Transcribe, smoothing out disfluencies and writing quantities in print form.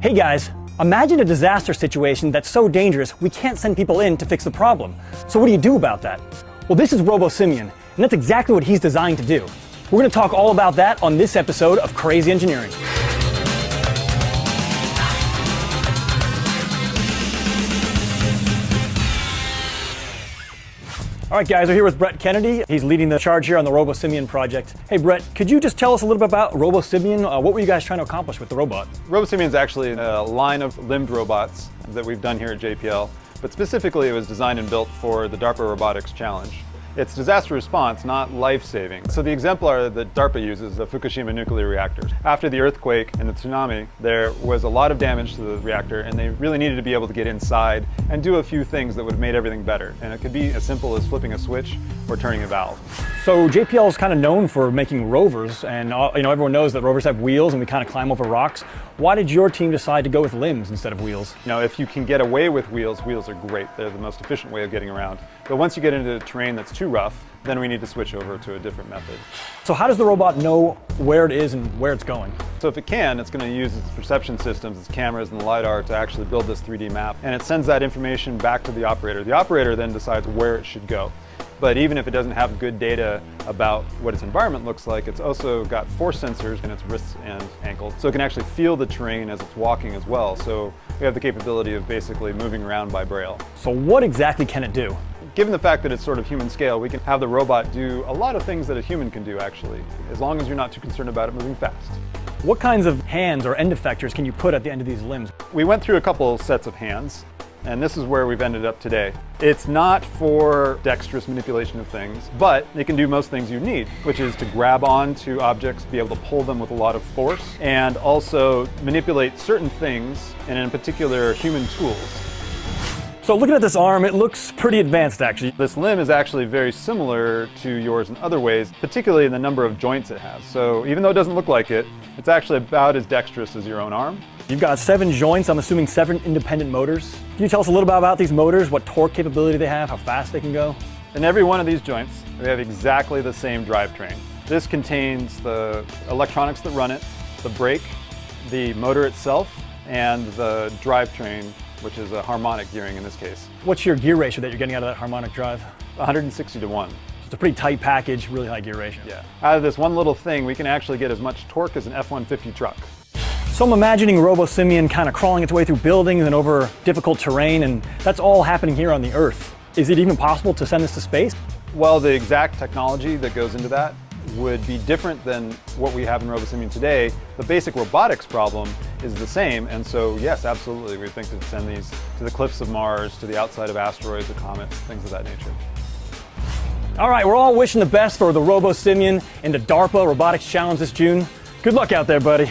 Hey guys, imagine a disaster situation that's so dangerous we can't send people in to fix the problem. So what do you do about that? Well, this is RoboSimian, and that's exactly what he's designed to do. We're going to talk all about that on this episode of Crazy Engineering. All right, guys, we're here with Brett Kennedy. He's leading the charge here on the RoboSimian project. Hey, Brett, could you just tell us a little bit about RoboSimian? What were you guys trying to accomplish with the robot? RoboSimian is actually a line of limbed robots that we've done here at JPL, but specifically it was designed and built for the DARPA Robotics Challenge. It's disaster response, not life-saving. So the exemplar that DARPA uses is the Fukushima nuclear reactor. After the earthquake and the tsunami, there was a lot of damage to the reactor, and they really needed to be able to get inside and do a few things that would have made everything better. And it could be as simple as flipping a switch or turning a valve. So JPL is kind of known for making rovers, and everyone knows that rovers have wheels and we kind of climb over rocks. Why did your team decide to go with limbs instead of wheels? If you can get away with wheels, wheels are great. They're the most efficient way of getting around. But once you get into terrain that's too rough, then we need to switch over to a different method. So how does the robot know where it is and where it's going? So if it can, it's going to use its perception systems, its cameras and the LiDAR to actually build this 3D map. And it sends that information back to the operator. The operator then decides where it should go. But even if it doesn't have good data about what its environment looks like, it's also got force sensors in its wrists and ankles. So it can actually feel the terrain as it's walking as well. So we have the capability of basically moving around by braille. So what exactly can it do? Given the fact that it's sort of human scale, we can have the robot do a lot of things that a human can do actually, as long as you're not too concerned about it moving fast. What kinds of hands or end effectors can you put at the end of these limbs? We went through a couple sets of hands, and this is where we've ended up today. It's not for dexterous manipulation of things, but it can do most things you need, which is to grab onto objects, be able to pull them with a lot of force, and also manipulate certain things, and in particular, human tools. So looking at this arm, it looks pretty advanced actually. This limb is actually very similar to yours in other ways, particularly in the number of joints it has. So even though it doesn't look like it, it's actually about as dexterous as your own arm. You've got 7 joints, I'm assuming 7 independent motors. Can you tell us a little bit about these motors, what torque capability they have, how fast they can go? In every one of these joints, we have exactly the same drivetrain. This contains the electronics that run it, the brake, the motor itself, and the drivetrain, which is a harmonic gearing in this case. What's your gear ratio that you're getting out of that harmonic drive? 160 to 1. It's a pretty tight package, really high gear ratio. Yeah. Out of this one little thing, we can actually get as much torque as an F-150 truck. So I'm imagining RoboSimian kind of crawling its way through buildings and over difficult terrain, and that's all happening here on the Earth. Is it even possible to send this to space? Well, the exact technology that goes into that would be different than what we have in RoboSimian today. The basic robotics problem is the same, and so yes, absolutely, we think to send these to the cliffs of Mars, to the outside of asteroids or comets, things of that nature. All right, we're all wishing the best for the RoboSimian and the DARPA Robotics Challenge this June. Good luck out there, buddy.